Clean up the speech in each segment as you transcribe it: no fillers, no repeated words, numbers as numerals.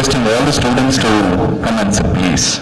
requesting all the students to come and sit, please.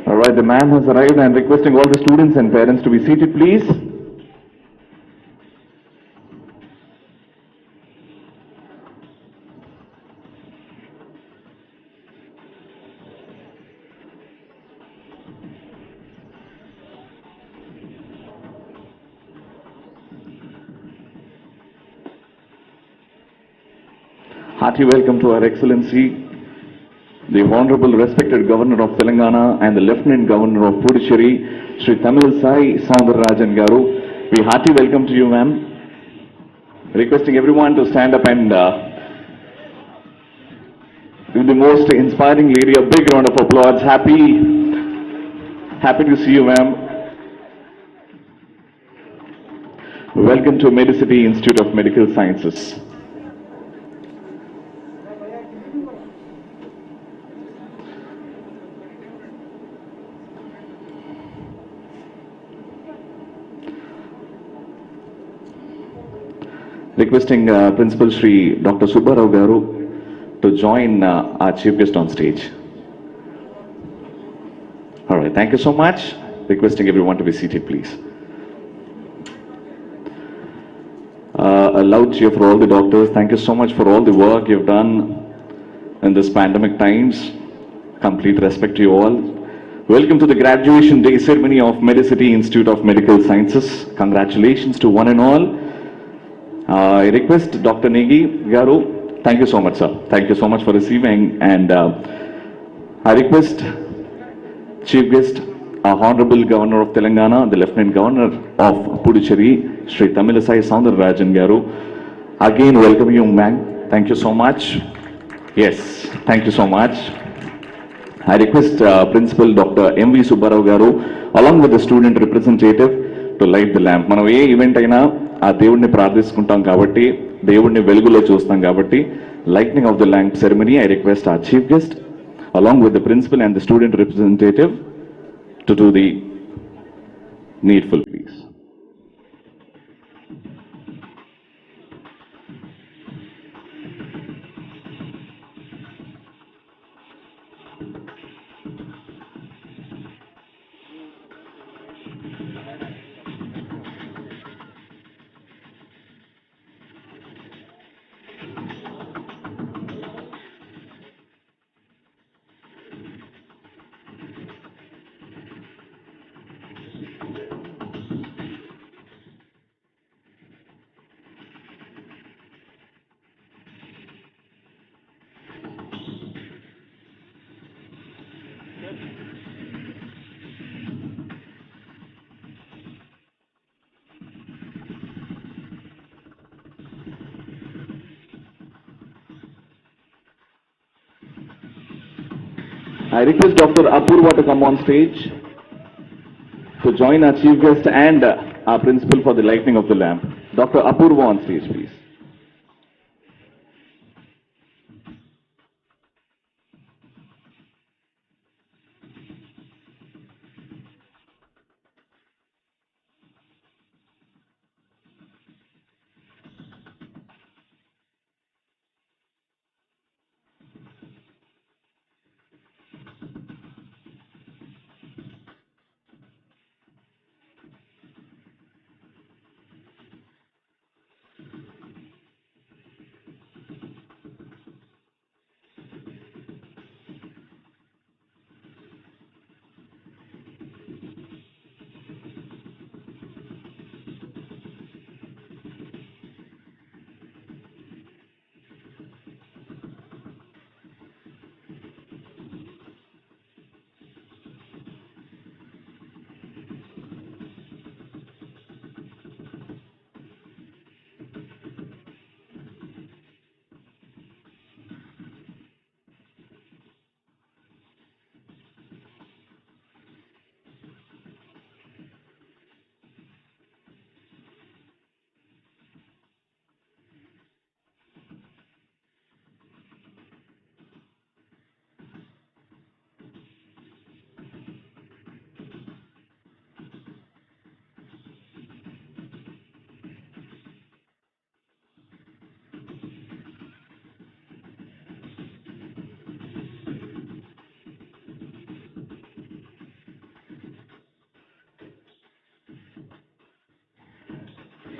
All right, the man has arrived and requesting all the students and parents to be seated, please. Hearty welcome to Our Excellency, the Honorable Respected Governor of Telangana and the Lieutenant Governor of Puducherry, Sri Tamilisai Soundararajan Garu. We hearty welcome to you, ma'am. Requesting everyone to stand up and give the most inspiring lady a big round of applause. Happy to see you, ma'am. Welcome to Medicity Institute of Medical Sciences. Requesting Principal Shri Dr. Subbarao Garu to join our chief guest on stage. All right, thank you so much. Requesting everyone to be seated, please. A loud cheer for all the doctors. Thank you so much for all the work you've done in this pandemic times. Complete respect to you all. Welcome to the graduation day ceremony of Medicity Institute of Medical Sciences. Congratulations to one and all. I request Dr. Negi Garu. Thank you so much, sir. Thank you so much for receiving. And I request Chief Guest, our Honorable Governor of Telangana, the Lieutenant Governor of Puducherry, Sri Tamilisai Soundararajan Garu. Again, welcome you, ma'am. Thank you so much. Yes, thank you so much. I request Principal Dr. M.V. Subbarao Garu, along with the student representative, to light the lamp. మనం ఏ event అయినా ఆ దేవుడిని ప్రార్థిస్తుంటాం కాబట్టి దేవుడిని వెలుగులో చూస్తాం కాబట్టి lightning of the lamp ceremony I request our chief guest along with the principal and the student representative to do the needful, please. I request Dr. Apurva to come on stage to join our chief guest and our principal for the lighting of the lamp. Dr. Apurva on stage, please.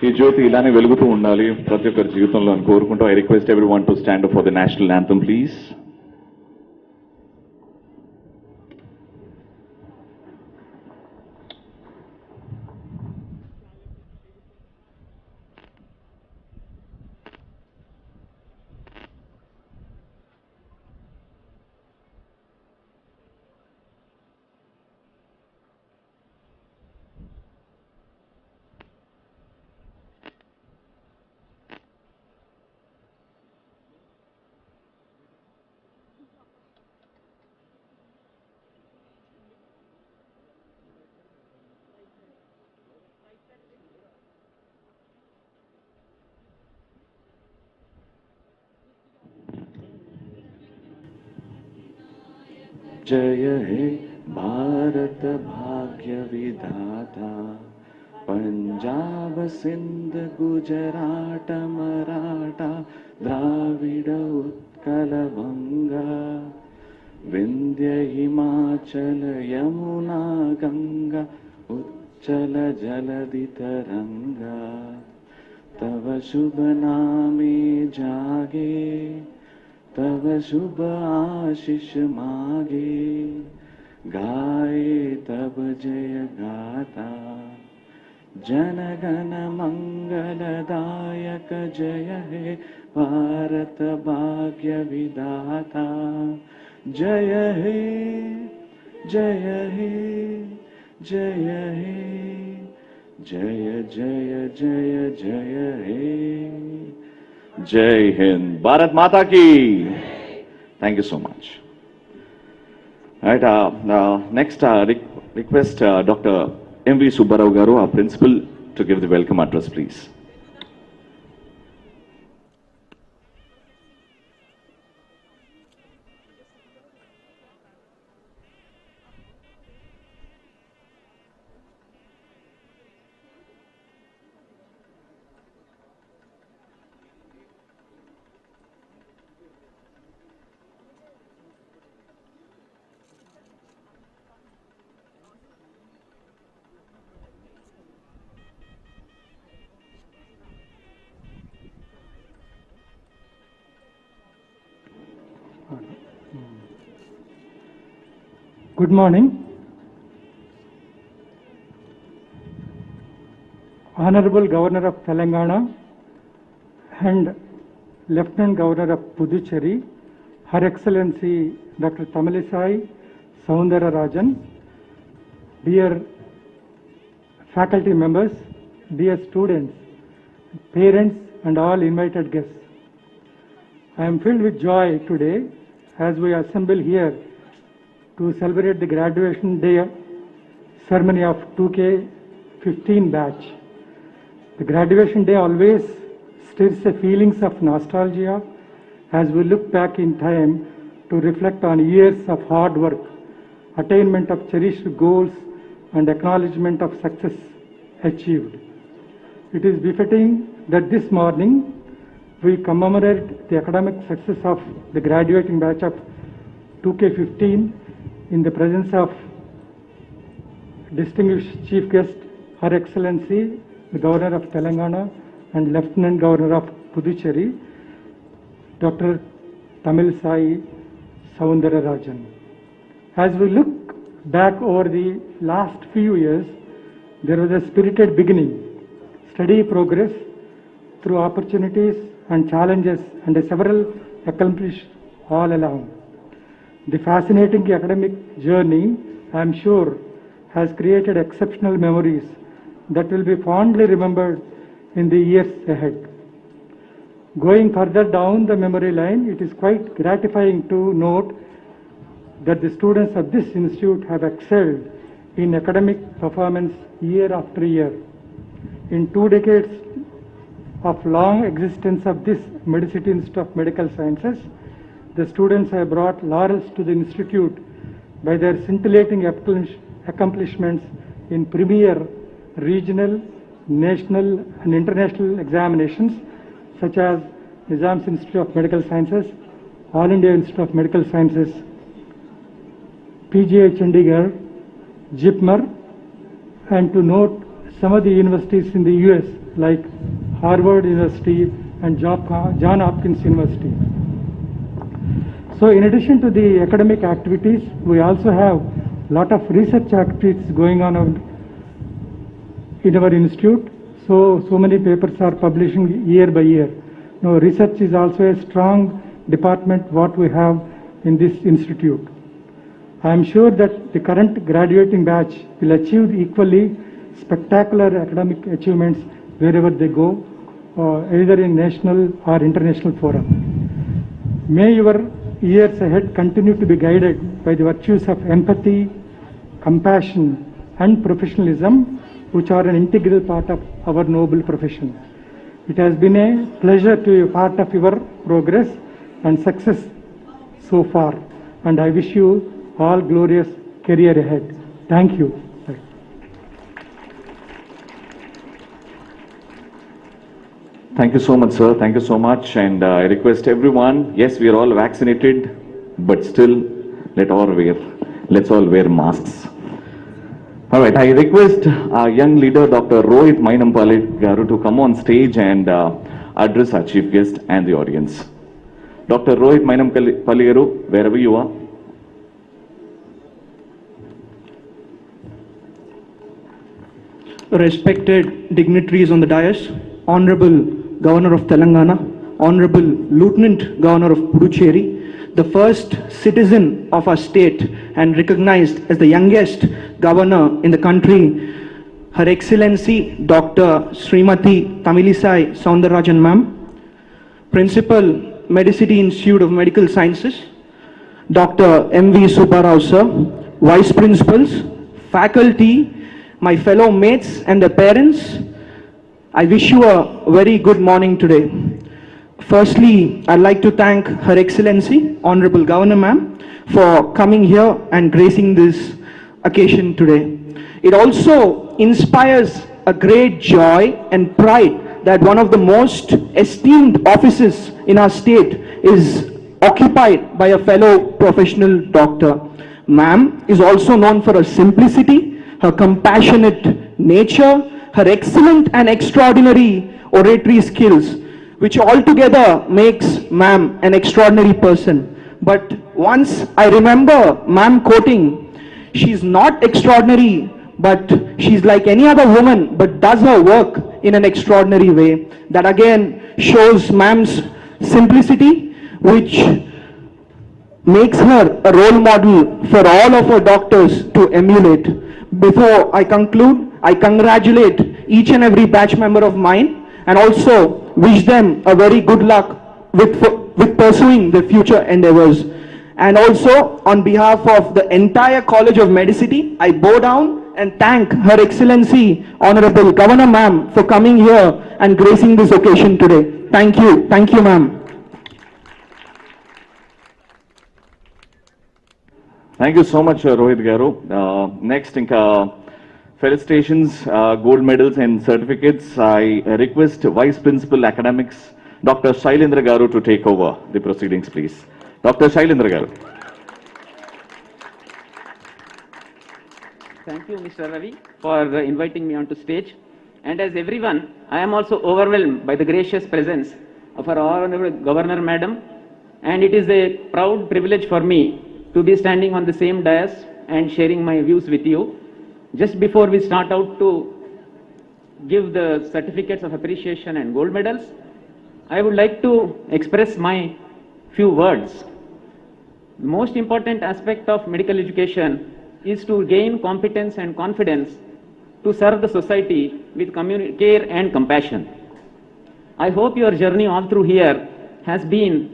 ఈ జ్యోతి ఇలానే వెలుగుతూ ఉండాలి ప్రతి ఒక్కరి జీవితంలో అని కోరుకుంటూ I request everyone to stand up for the national anthem please. जय हे भारत भाग्य विधाता, पंजाब सिंध गुजरात मराठा द्राविड उत्कल बंगा, विंध्य हिमाचल यमुना गंगा उच्चल जलधि तरंगा, तव शुभ नामे जागे तव शुभ आशीष मागे, गाए तब जय गाता, जन गण मंगलदायक जय हे भारत भाग्य विधाता, जय हे जय हे जय हे जय जय जय जय हे. Jai Hind. Bharat Mata ki. Thank you so much. Right. Next, request Dr. M.V. Subbarao Garu, our principal, to give the welcome address, please. Good morning. Honorable Governor of Telangana and Lieutenant Governor of Puducherry, Her Excellency Dr. Tamilisai Soundararajan, dear faculty members, dear students, parents and all invited guests. I am filled with joy today as we assemble here to celebrate the graduation day ceremony of 2K15 batch. The graduation day always stirs the feelings of nostalgia as we look back in time to reflect on years of hard work, attainment of cherished goals and acknowledgement of success achieved. It is befitting that this morning we commemorate the academic success of the graduating batch of 2K15 in the presence of distinguished chief guest, Her Excellency, the Governor of Telangana and Lieutenant Governor of Puducherry, Dr. Tamilisai Soundararajan. As we look back over the last few years, there was a spirited beginning, steady progress through opportunities and challenges and several accomplished all along. The fascinating academic journey, I am sure, has created exceptional memories that will be fondly remembered in the years ahead. Going further down the memory line, it is quite gratifying to note that the students of this institute have excelled in academic performance year after year. In 2 decades of long existence of this Medicity Institute of Medical Sciences, the students have brought laurels to the institute by their scintillating accomplishments in premier regional, national and international examinations such as Nizam's Institute of Medical Sciences, All India Institute of Medical Sciences, PGI Chandigarh, JIPMER, and to note some of the universities in the US like Harvard University and John Hopkins University. So in addition to the academic activities, we also have a lot of research activities going on in our institute. So many papers are publishing year by year. Now, research is also a strong department what we have in this institute. I am sure that the current graduating batch will achieve equally spectacular academic achievements wherever they go, either in national or international forum. May your years ahead continue to be guided by the virtues of empathy, compassion, and professionalism, which are an integral part of our noble profession. It has been a pleasure to be a part of your progress and success so far, and I wish you all glorious career ahead. Thank you. Thank you so much, sir. Thank you so much. And I request everyone, yes, we are all vaccinated, but still, let's all wear masks. All right, I request our young leader, Dr. Rohit Mainampalli Garu, to come on stage and address our chief guest and the audience. Dr. Rohit Mainampalli Garu, wherever you are. Respected dignitaries on the dais, Honorable Governor of Telangana, Honorable Lieutenant Governor of Puducherry, the first citizen of our state and recognized as the youngest governor in the country, Her Excellency Dr. Srimati Tamilisai Soundararajan Ma'am, Principal, Medicity Institute of Medical Sciences, Dr. M.V. Subbarao Sir, Vice Principals, Faculty, my fellow mates and their parents, I wish you a very good morning today. Firstly, I'd like to thank Her Excellency, Honorable Governor Ma'am, for coming here and gracing this occasion today. It also inspires a great joy and pride that one of the most esteemed offices in our state is occupied by a fellow professional doctor. Ma'am is also known for her simplicity, her compassionate nature, her excellent and extraordinary oratory skills, which altogether makes ma'am an extraordinary person. But once I remember ma'am quoting, she's not extraordinary, but she's like any other woman, but does her work in an extraordinary way. That again shows ma'am's simplicity, which makes her a role model for all of our doctors to emulate. Before I conclude, I congratulate each and every batch member of mine and also wish them a very good luck with pursuing their future endeavors. And also on behalf of the entire College of Medicity, I bow down and thank Her Excellency Honorable Governor Ma'am for coming here and gracing this occasion today. Thank you. Thank you, ma'am. Thank you so much, Rohit Garu. Next, felicitations, gold medals and certificates. I request Vice Principal Academics, Dr. Shailendra Garu, to take over the proceedings, please. Dr. Shailendra Garu. Thank you, Mr. Ravi, for inviting me onto stage. And as everyone, I am also overwhelmed by the gracious presence of our Honorable Governor Madam. And it is a proud privilege for me to be standing on the same dais and sharing my views with you. Just before we start out to give the certificates of appreciation and gold medals, I would like to express my few words. The most important aspect of medical education is to gain competence and confidence to serve the society with care and compassion. I hope your journey all through here has been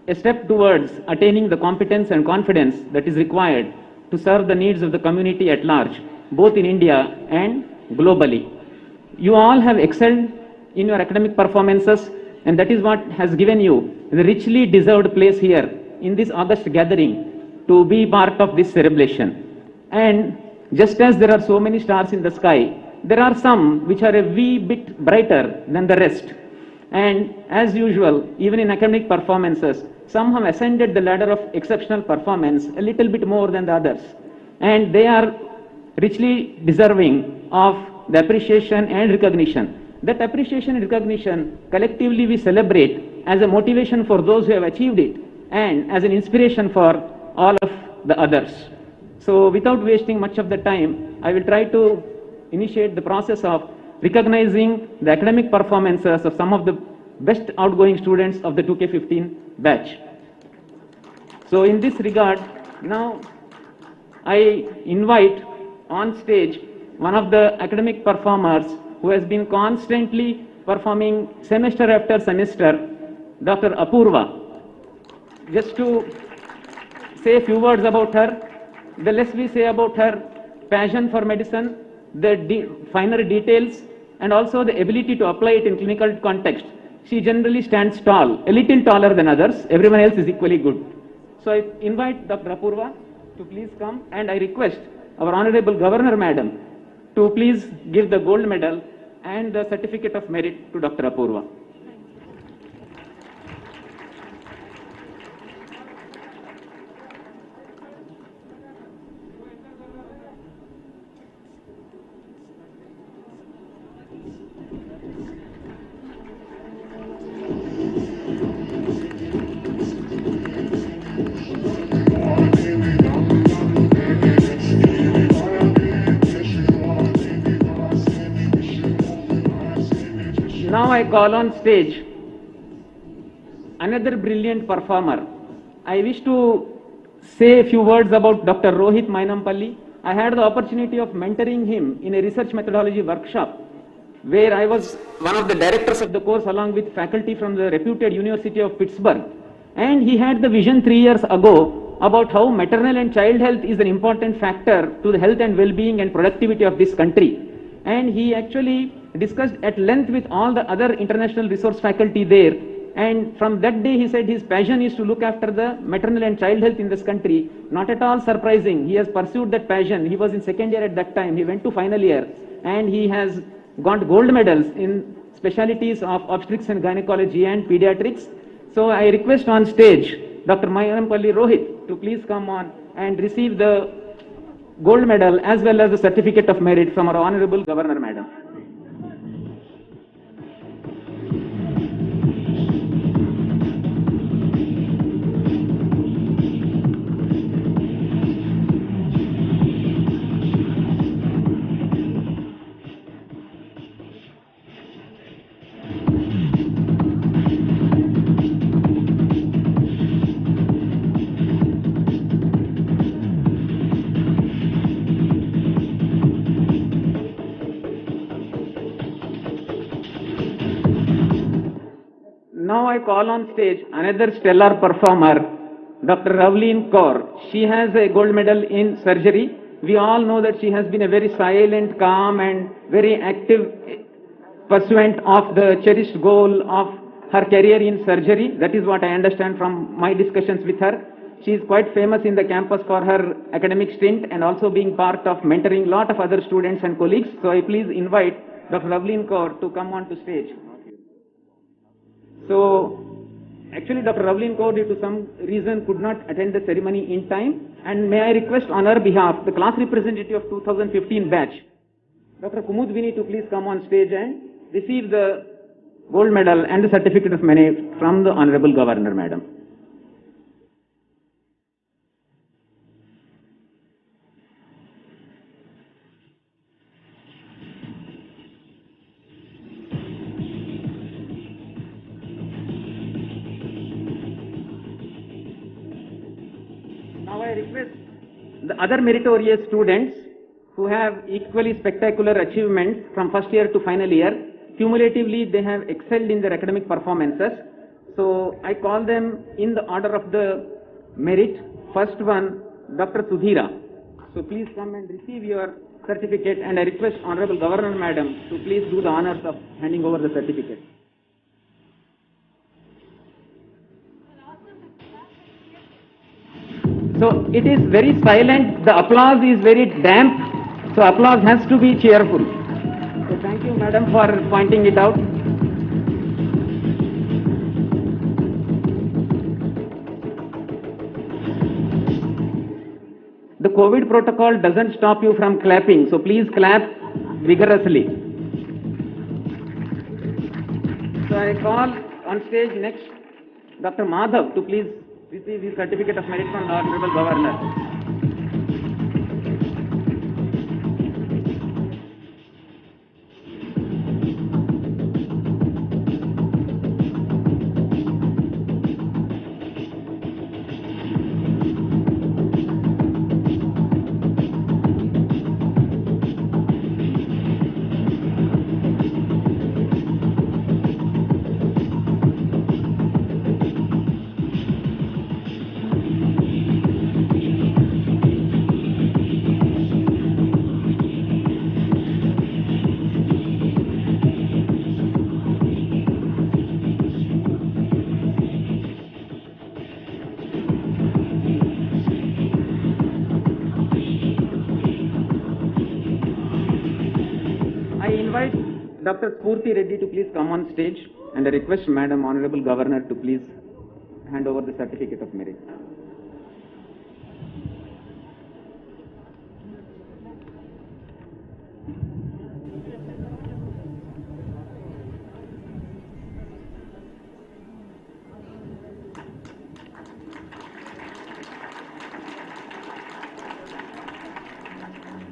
a step towards attaining the competence and confidence that is required to serve the needs of the community at large, both in India and globally. You all have excelled in your academic performances, and that is what has given you the richly deserved place here in this August gathering to be part of this celebration. And just as there are so many stars in the sky, there are some which are a wee bit brighter than the rest. And as usual, even in academic performances, some have ascended the ladder of exceptional performance a little bit more than the others. And they are richly deserving of the appreciation and recognition That appreciation and recognition collectively we celebrate as a motivation for those who have achieved it and as an inspiration for all of the others. So without wasting much of the time, I will try to initiate the process of recognizing the academic performances of some of the best outgoing students of the 2K15 batch. So in this regard, now I invite on stage one of the academic performers who has been constantly performing semester after semester, Dr. Apurva. Just to say a few words about her, the less we say about her passion for medicine, the finer details, and also the ability to apply it in clinical context. She generally stands tall, a little taller than others. Everyone else is equally good. So I invite Dr. Apurva to please come, and I request our Honorable Governor Madam to please give the gold medal and the certificate of merit to Dr. Apurva. Now I call on stage another brilliant performer. I wish to say a few words about Dr. Rohit Mainampalli. I had the opportunity of mentoring him in a research methodology workshop where I was one of the directors of the course along with faculty from the reputed University of Pittsburgh. And he had the vision 3 years ago about how maternal and child health is an important factor to the health and well-being and productivity of this country. And he actually discussed at length with all the other international resource faculty there. And from that day, he said his passion is to look after the maternal and child health in this country. Not at all surprising. He has pursued that passion. He was in second year at that time. He went to final year. And he has got gold medals in specialties of obstetrics and gynecology and pediatrics. So I request on stage Dr. Mainampalli Rohit to please come on and receive the gold medal as well as the certificate of merit from our Honorable Governor Madam. Now I call on stage another stellar performer, Dr. Ravleen Kaur. She has a gold medal in surgery. We all know that she has been a very silent, calm and very active pursuant of the cherished goal of her career in surgery. That is what I understand from my discussions with her. She is quite famous in the campus for her academic stint and also being part of mentoring a lot of other students and colleagues. So I please invite Dr. Ravleen Kaur to come on to stage. So, actually Dr. Ravleen Kaur due to some reason could not attend the ceremony in time, and may I request on her behalf the class representative of 2015 batch, Dr. Kumud Vini, to please come on stage and receive the gold medal and the certificate of merit from the Honorable Governor Madam. Now I request the other meritorious students who have equally spectacular achievements from first year to final year. Cumulatively, they have excelled in their academic performances. So I call them in the order of the merit. First one, Dr. Sudhira. So please come and receive your certificate, and I request Honorable Governor Madam to please do the honors of handing over the certificate. So it is very silent, the applause is very damp, so applause has to be cheerful. So thank you Madam for pointing it out. The COVID protocol doesn't stop you from clapping, so please clap vigorously. I call on stage next Dr. Madhav to please receive his certificate of merit from the Honorable Governor. I invite Dr. Spurti Reddy to please come on stage, and I request Madam Honorable Governor to please hand over the certificate of merit.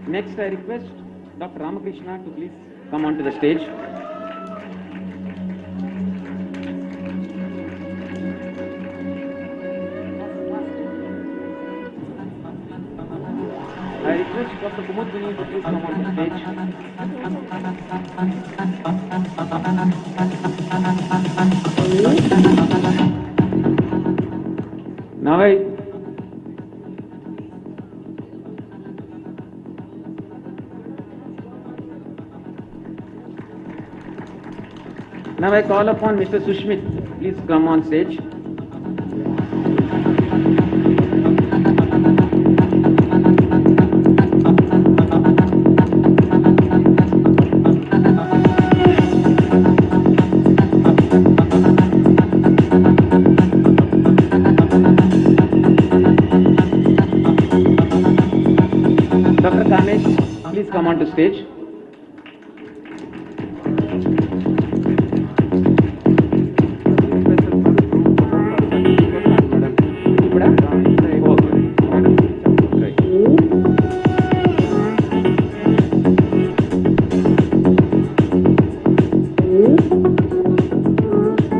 Next, I request Dr. Ramakrishna to please come onto the stage. I request Dr. Kumud Vinay to please come on the stage. Now I call upon Mr. Sushmit, please come on stage. Dr. Kamesh, please come on to stage.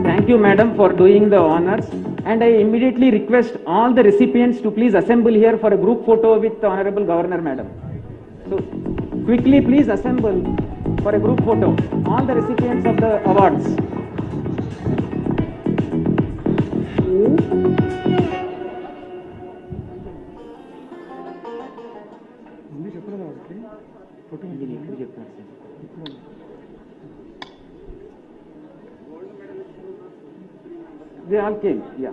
Thank you, madam, for doing the honors. And I immediately request all the recipients to please assemble here for a group photo with the Honorable Governor, madam. So, quickly please assemble for a group photo. All the recipients of the awards. They all came, yeah.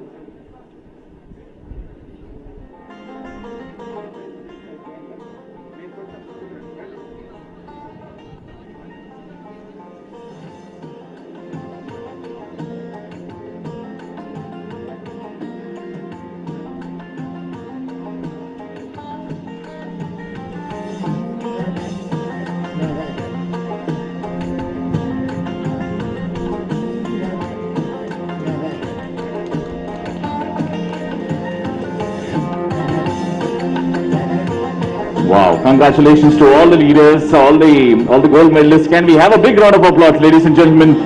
Wow, congratulations to all the leaders, all the gold medalists. Can we have a big round of applause, ladies and gentlemen?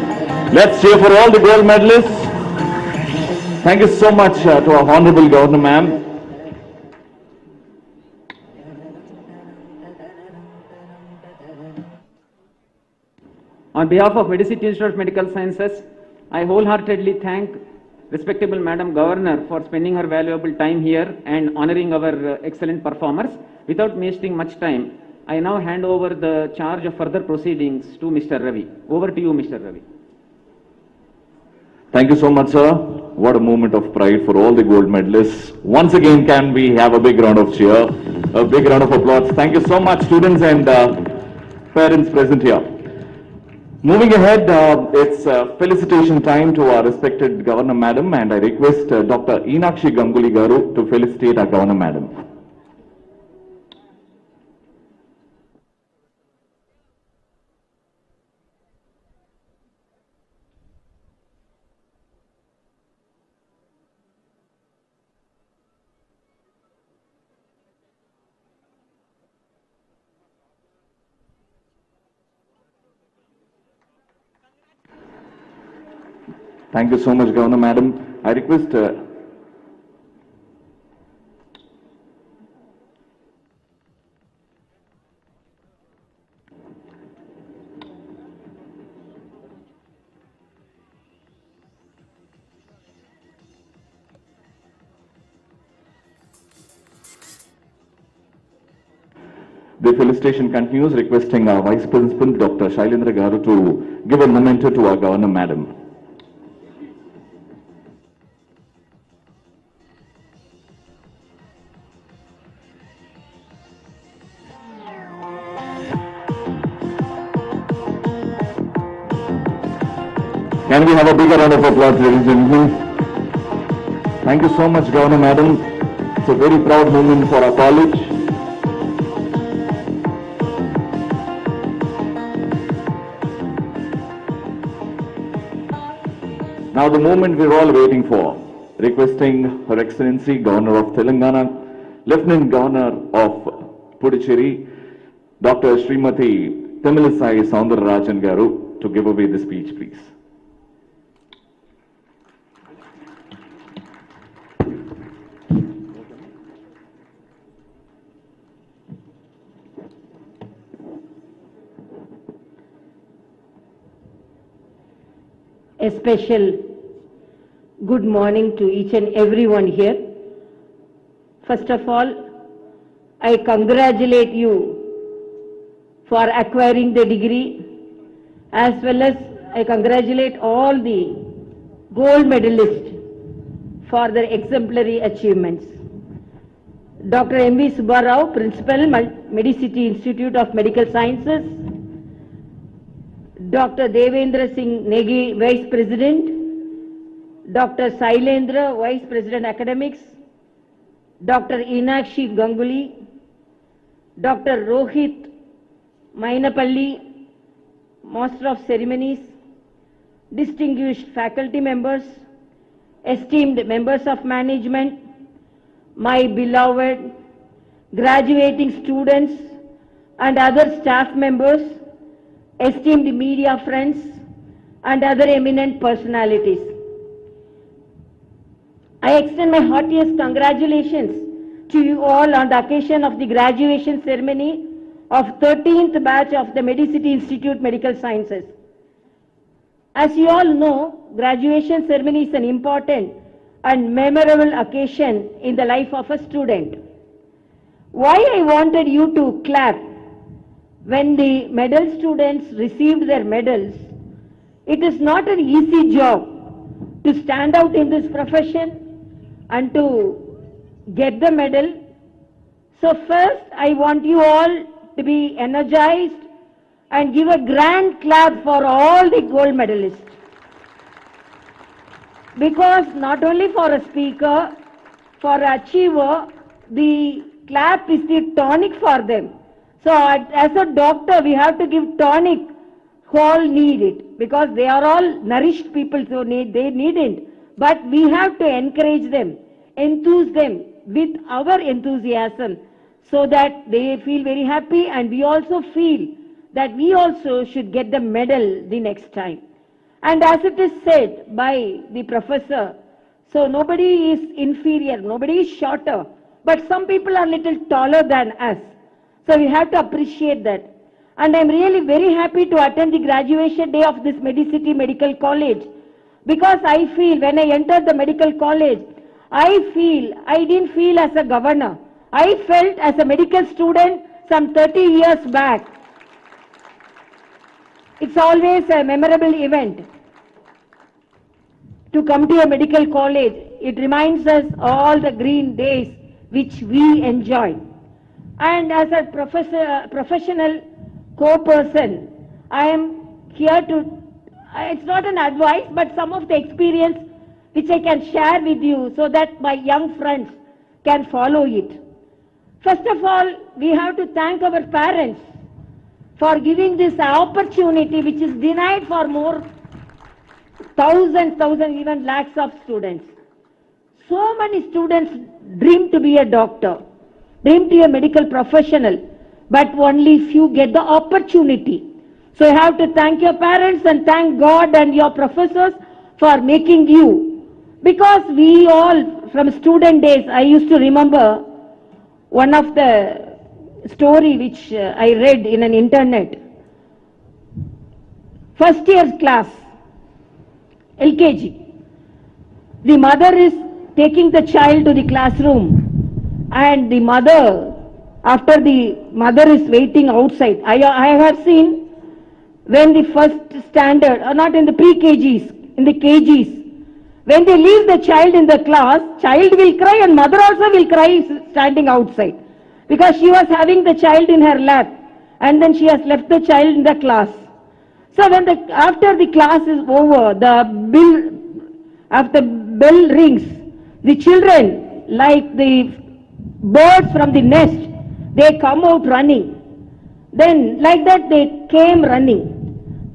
Let's cheer for all the gold medalists. Thank you so much to our Honorable Governor, ma'am. On behalf of Medicity Institute of Medical Sciences, I wholeheartedly thank respectable Madam Governor for spending her valuable time here and honoring our excellent performers. Without wasting much time, I now hand over the charge of further proceedings to Mr. Ravi. Over to you, Mr. Ravi. Thank you so much, sir. What a moment of pride for all the gold medalists. Once again, can we have a big round of cheer, a big round of applause. Thank you so much, students and parents present here. Moving ahead, it's felicitation time to our respected Governor Madam, and I request Dr. Inakshi Ganguli Garu to felicitate our Governor Madam. Thank you so much, Governor Madam. I request the felicitation continues, requesting our Vice Principal, Dr. Shailendra Garu, to give a memento to our Governor Madam. Can we have a bigger round of applause, ladies and gentlemen? Thank you so much, Governor Madam. It's a very proud moment for our college. Now the moment we're all waiting for, requesting Her Excellency Governor of Telangana, Lieutenant Governor of Puducherry, Dr. Srimati Tamilisai Soundararajan Garu, to give away the speech, please. A special good morning to each and everyone here. First of all, I congratulate you for acquiring the degree, as well as I congratulate all the gold medalists for their exemplary achievements. Dr. M.V. Subbarao, Principal, Medicity Institute of Medical Sciences, Dr. Devendra Singh Negi, Vice President, Dr. Sailendra, Vice President Academics, Dr. Inakshi Ganguly, Dr. Rohit Mainapalli, Master of Ceremonies, distinguished faculty members, esteemed members of management, my beloved graduating students and other staff members, esteemed media friends and other eminent personalities. I extend my heartiest congratulations to you all on the occasion of the graduation ceremony of 13th batch of the Medicity Institute Medical Sciences. As you all know, graduation ceremony is an important and memorable occasion in the life of a student. Why I wanted you to clap when the medal students received their medals? It is not an easy job to stand out in this profession and to get the medal. So first, I want you all to be energized and give a grand clap for all the gold medalists. Because not only for a speaker, for an achiever, the clap is the tonic for them. So as a doctor, we have to give tonic who all need it, because they are all nourished people, so they need it. But we have to encourage them, enthuse them with our enthusiasm, so that they feel very happy, and we also feel that we also should get the medal the next time. And as it is said by the professor, so nobody is inferior, nobody is shorter, but some people are little taller than us. So we have to appreciate that. And I'm really very happy to attend the graduation day of this Medicity Medical College, because I feel when I entered the medical college, I didn't feel as a governor. I felt as a medical student some 30 years back. It's always a memorable event to come to a medical college. It reminds us all the green days which we enjoyed. And as a professional co-person, I am here to, it's not an advice, but some of the experience which I can share with you so that my young friends can follow it. First of all, we have to thank our parents for giving this opportunity which is denied for more thousands, even lakhs of students. So many students dream to be a doctor, dream to be a medical professional, but only few get the opportunity. So you have to thank your parents and thank God and your professors for making you. Because we all, from student days, I used to remember one of the story which I read in an internet. First year's class, LKG. The mother is taking the child to the classroom, and the mother, after the mother is waiting outside. I have seen when the first standard, or not in the pre-KGs, in the KGs, when they leave the child in the class, child will cry and mother also will cry standing outside. Because she was having the child in her lap, and then she has left the child in the class. So when after the class is over, after bell rings, the children, like the birds from the nest, they come out running. Then like that they came running.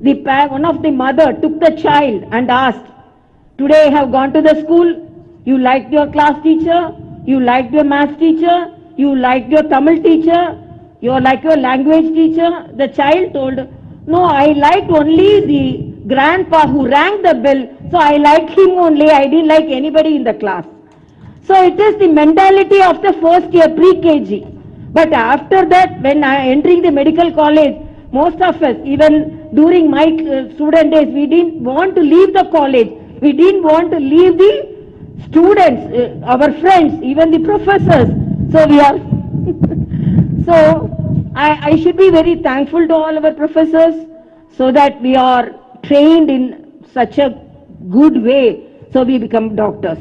One of the mother took the child and asked, today I have gone to the school, you liked your class teacher, you liked your math teacher, you liked your Tamil teacher, you like your language teacher. The child told, no, I liked only the grandpa who rang the bell, so I liked him only, I didn't like anybody in the class. So it is the mentality of the first year pre-KG. But after that, when I entering the medical college, most of us, even during my student days, we didn't want to leave the college. We didn't want to leave the students, our friends, even the professors. So we are, so I should be very thankful to all our professors, so that we are trained in such a good way, so we become doctors.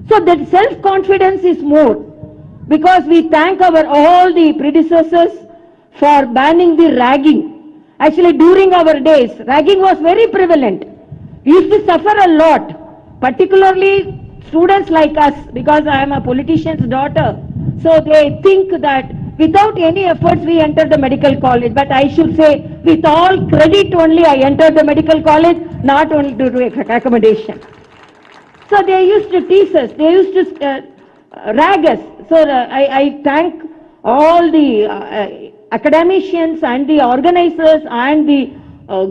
So that self-confidence is more, because we thank all the predecessors for banning the ragging. Actually, during our days, ragging was very prevalent. We used to suffer a lot, particularly students like us, because I am a politician's daughter. So they think that without any efforts we entered the medical college. But I should say, with all credit only I entered the medical college, not only due to accommodation. So they used to tease us, they used to rag us. So I thank all the academicians and the organizers and the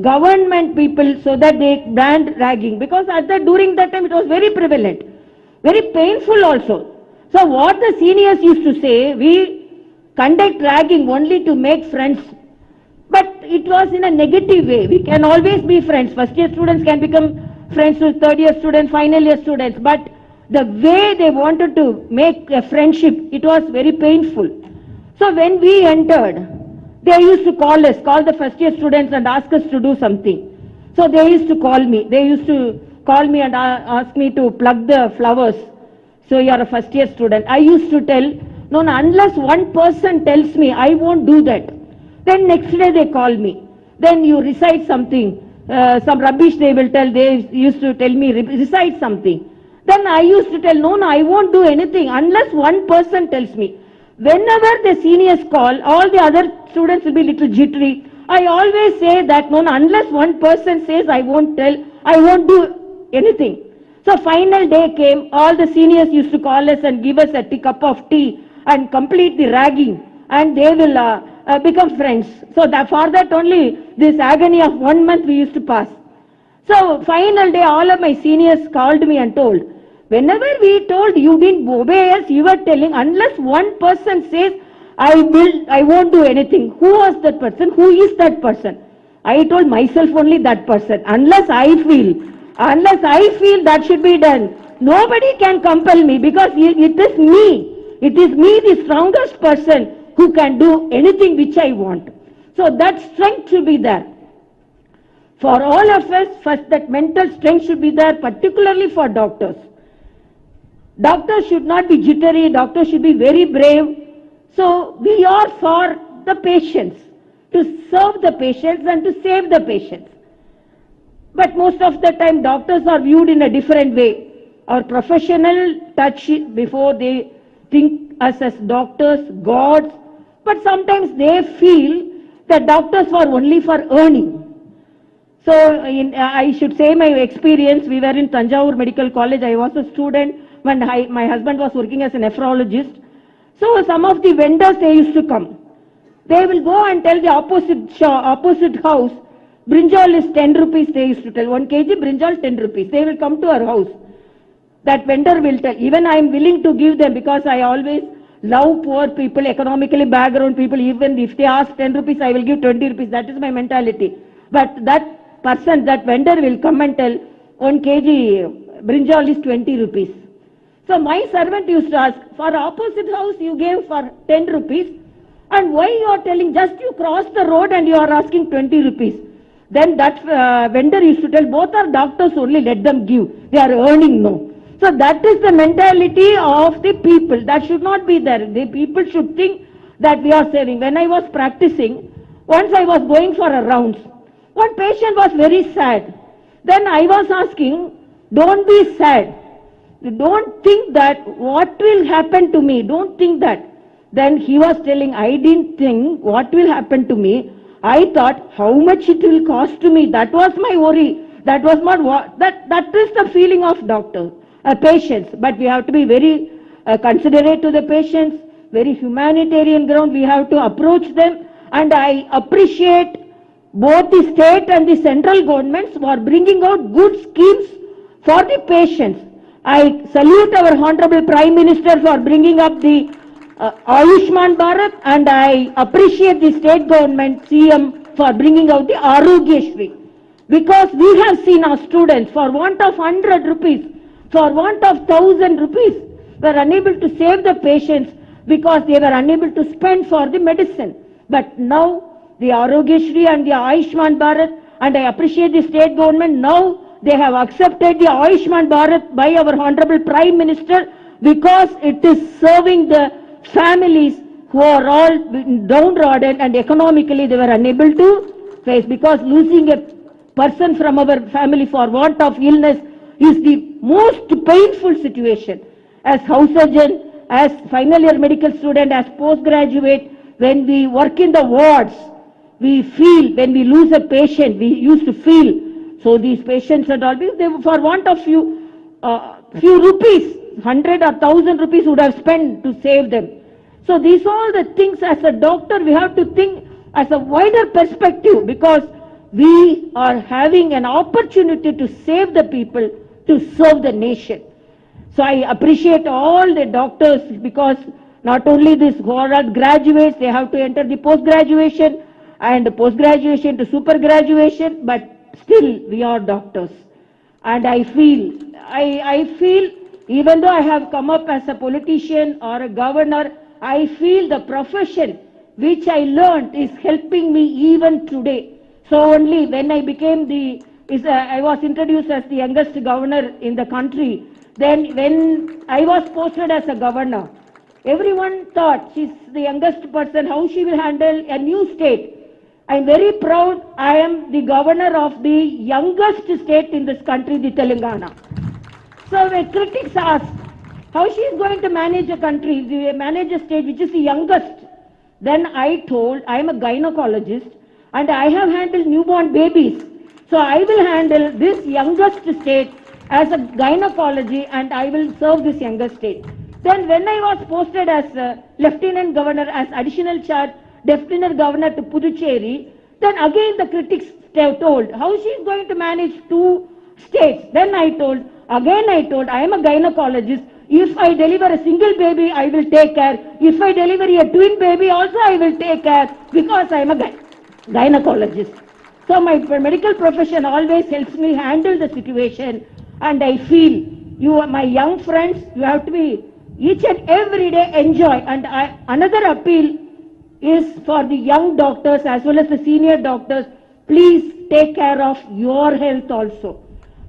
government people, so that they banned ragging. Because during that time it was very prevalent, very painful also. So what the seniors used to say, we conduct ragging only to make friends. But it was in a negative way. We can always be friends. First year students can become friends with third year students, final year students. But the way they wanted to make a friendship, it was very painful. So when we entered, they used to call the first year students and ask us to do something. So they used to call me. They used to call me and ask me to pluck the flowers. So you are a first year student. I used to tell, no, unless one person tells me, I won't do that. Then next day they call me. Then you recite something, some rubbish they will tell. They used to tell me, recite something. Then I used to tell, no, I won't do anything unless one person tells me. Whenever the seniors call, all the other students will be little jittery. I always say that, no, unless one person says I won't tell, I won't do anything. So final day came, all the seniors used to call us and give us a cup of tea and complete the ragging, and they will become friends. So for that only, this agony of 1 month we used to pass. So final day, all of my seniors called me and told, whenever we told you didn't obey us, you were telling, unless one person says, I won't do anything. Who was that person? Who is that person? I told myself only that person. Unless I feel that should be done, nobody can compel me, because it is me. It is me, the strongest person, who can do anything which I want. So that strength should be there. For all of us, first that mental strength should be there, particularly for doctors. Doctors should not be jittery, doctors should be very brave. So we are for the patients, to serve the patients and to save the patients. But most of the time doctors are viewed in a different way. Our professional touch before they think us as doctors, gods, but sometimes they feel that doctors are only for earning. So I should say my experience, we were in Tanjavur Medical College, I was a student when my husband was working as a nephrologist. So some of the vendors, they used to come. They will go and tell the opposite house, Brinjal is 10 rupees, they used to tell. 1 kg brinjal, 10 rupees. They will come to our house. That vendor will tell. Even I am willing to give them because I always love poor people, economically background people. Even if they ask 10 rupees, I will give 20 rupees. That is my mentality. But that person, that vendor will come and tell 1 kg brinjal is 20 rupees. So my servant used to ask, for opposite house you gave for 10 rupees. And why you are telling, just you cross the road and you are asking 20 rupees. Then that vendor used to tell, both are doctors only, let them give. They are earning, no. So that is the mentality of the people. That should not be there. The people should think that we are saving. When I was practicing, once I was going for a rounds. One patient was very sad. Then I was asking, don't be sad. Don't think that what will happen to me. Don't think that. Then he was telling, I didn't think what will happen to me. I thought how much it will cost to me. That was my worry. That was not what, that is the feeling of doctor, patients. But we have to be very considerate to the patients, very humanitarian ground. We have to approach them. And I appreciate both the state and the central governments for bringing out good schemes for the patients. I salute our Honorable Prime Minister for bringing up the Ayushman Bharat, and I appreciate the state government CM for bringing out the Arogyashri. Because we have seen our students for want of 100 rupees, for want of 1000 rupees, were unable to save the patients because they were unable to spend for the medicine. But now the Arogyashri and the Ayushman Bharat, and I appreciate the state government, now they have accepted the Ayushman Bharat by our Honorable Prime Minister because it is serving the families who are all downtrodden and economically they were unable to face, because losing a person from our family for want of illness is the most painful situation. As house surgeon, as final year medical student, as postgraduate, when we work in the wards, we feel, when we lose a patient, we used to feel. So these patients and all, they, for want of few rupees, 100 or 1000 rupees would have spent to save them. So these are all the things as a doctor we have to think as a wider perspective, because we are having an opportunity to save the people, to serve the nation. So I appreciate all the doctors, because not only this who are graduates, they have to enter the post-graduation and post-graduation to super-graduation, but still we are doctors. And I feel, even though I have come up as a politician or a governor, I feel the profession which I learned is helping me even today. So only when I became I was introduced as the youngest governor in the country. Then when I was posted as a governor, everyone thought she's the youngest person, how she will handle a new state. I'm very proud I am the governor of the youngest state in this country, the Telangana. So when critics ask how she is going to manage a country, manage a state which is the youngest, then I told I am a gynecologist and I have handled newborn babies. So I will handle this youngest state as a gynecology and I will serve this youngest state. Then when I was posted as Lieutenant Governor, as additional charge, Lieutenant Governor to Puducherry, then again the critics told how she is going to manage 2 states. Then I told, I am a gynecologist. If I deliver a single baby, I will take care. If I deliver a twin baby also, I will take care, because I am a gynecologist. So my medical profession always helps me handle the situation, and I feel you, my young friends, you have to be each and every day enjoy. And another appeal is for the young doctors as well as the senior doctors, please take care of your health also.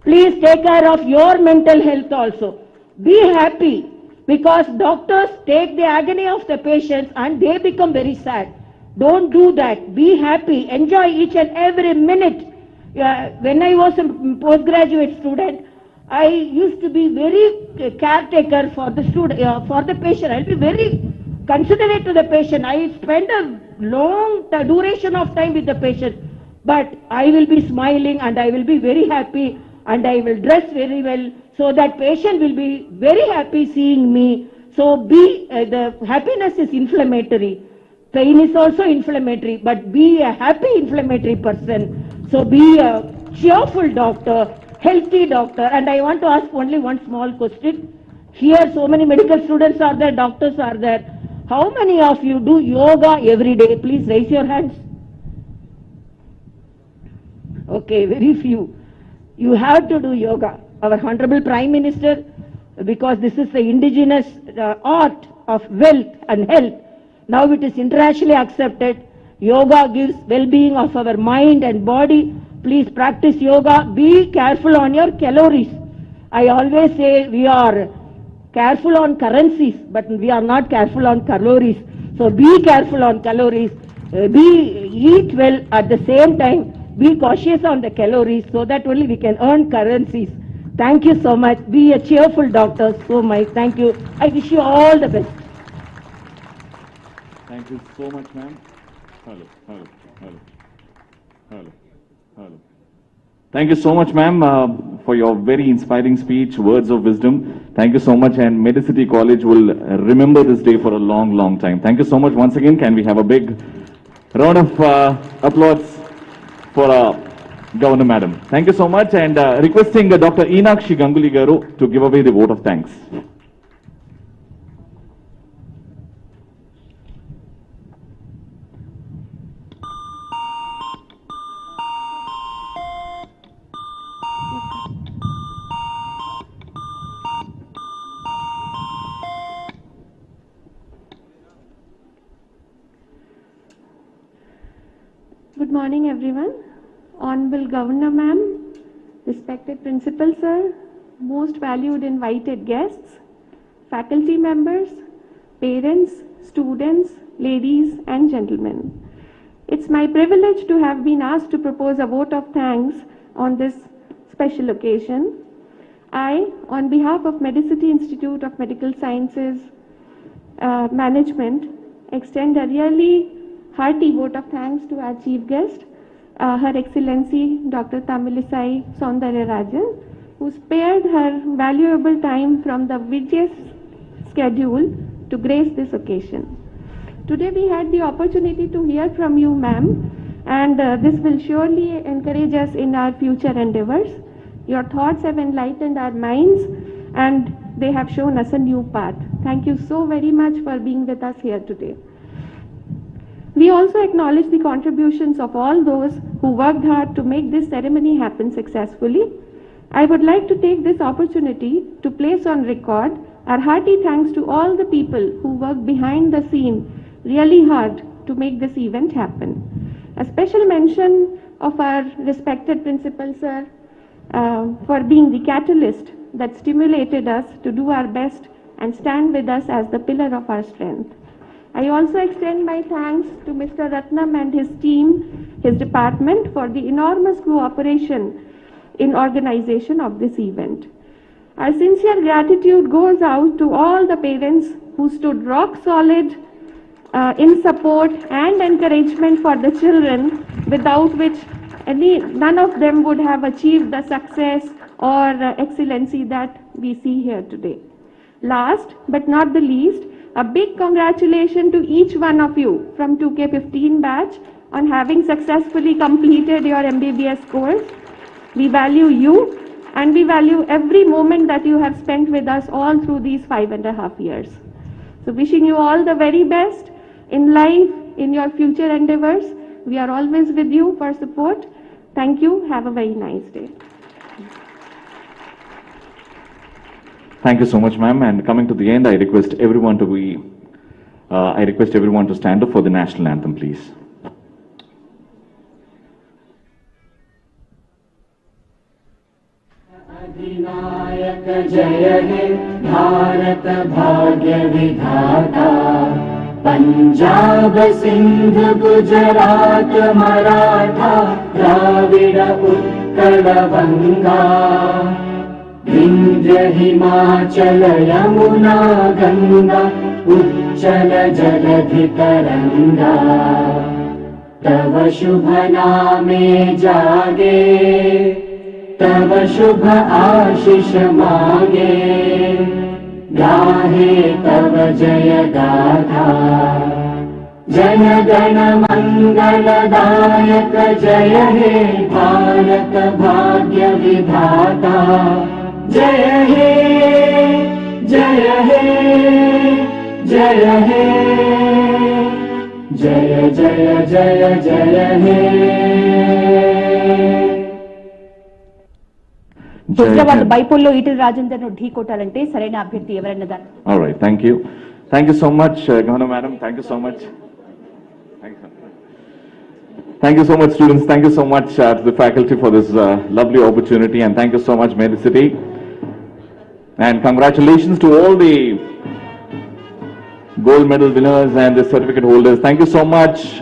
Please take care of your mental health also. Be happy, because doctors take the agony of the patients and they become very sad. Don't do that. Be happy. Enjoy each and every minute. When I was a postgraduate student, I used to be very caretaker for the student, for the patient. I'll be very considerate to the patient. I spend a long duration of time with the patient, but I will be smiling and I will be very happy and I will dress very well, so that patient will be very happy seeing me. So the happiness is inflammatory. Pain is also inflammatory, but be a happy inflammatory person. So be a cheerful doctor, healthy doctor. And I want to ask only one small question. Here so many medical students are there, doctors are there. How many of you do yoga every day? Please raise your hands. Okay, very few. You have to do yoga. Our Honorable Prime Minister, because this is the indigenous art of wealth and health, now it is internationally accepted. Yoga gives well-being of our mind and body. Please practice yoga. Be careful on your calories. I always say we are careful on currencies, but we are not careful on calories. So be careful on calories. Eat well at the same time. Be cautious on the calories so that only we can earn currencies. Thank you so much. Be a cheerful doctor. So much. Thank you. I wish you all the best. Thank you so much, ma'am. Hello, hello, hello, hello, hello. Thank you so much, ma'am, for your very inspiring speech, words of wisdom. Thank you so much, and Medicity College will remember this day for a long, long time. Thank you so much once again. Can we have a big round of applause for Governor Madam? Thank you so much, and requesting Dr. Enakshi Ganguly Garu to give away the vote of thanks. Good morning, everyone. Honorable Governor Ma'am, respected Principal Sir, most valued invited guests, faculty members, parents, students, ladies and gentlemen. It's my privilege to have been asked to propose a vote of thanks on this special occasion. I, on behalf of Medicity Institute of Medical Sciences Management, extend a really hearty vote of thanks to our chief guest, Her Excellency Dr. Tamilisai Soundararajan, who spared her valuable time from the busy schedule to grace this occasion. Today we had the opportunity to hear from you, ma'am, and this will surely encourage us in our future endeavors. Your thoughts have enlightened our minds and they have shown us a new path. Thank you so very much for being with us here today. We also acknowledge the contributions of all those who worked hard to make this ceremony happen successfully. I would like to take this opportunity to place on record our hearty thanks to all the people who worked behind the scene really hard to make this event happen. A special mention of our respected Principal Sir for being the catalyst that stimulated us to do our best and stand with us as the pillar of our strength. I also extend my thanks to Mr. Ratnam and his team, his department, for the enormous cooperation in organization of this event. Our sincere gratitude goes out to all the parents who stood rock solid in support and encouragement for the children, without which none of them would have achieved the success or excellency that we see here today. Last but not the least, a big congratulations to each one of you from 2K15 batch on having successfully completed your MBBS course. We value you and we value every moment that you have spent with us all through these 5.5 years. So wishing you all the very best in life, in your future endeavors. We are always with you for support. Thank you. Have a very nice day. Thank you so much, ma'am. And coming to the end, I request everyone to stand up for the national anthem, please. अधिनायक जय हे भारत भाग्य विधाता पंजाब सिंध गुजरात मराठा द्राविड उत्कल बंगा विंध्य हिमाचल यमुना गंगा उच्चल जलधि तरंगा तव शुभ नामे जागे तव शुभ आशीष मांगे गाहे तव जय गाथा जनगण मंगलदायक जय हे भारत भाग्य विधाता जय हे जय हे जय हे जय जय जय जय हे హైదరాబాద్ బైపోల్లో ఈటెల రాజేందర్ ను ఢీ కొట్టాలంటే సరైన అభ్యర్థి ఎవరైనా దాన్ని All right, thank you. Thank you so much, Governor Madam. Thank you so much. Thank you so much, students. Thank you so much to the faculty for this lovely opportunity, and thank you so much, Medicity. And congratulations to all the gold medal winners and the certificate holders. Thank you so much.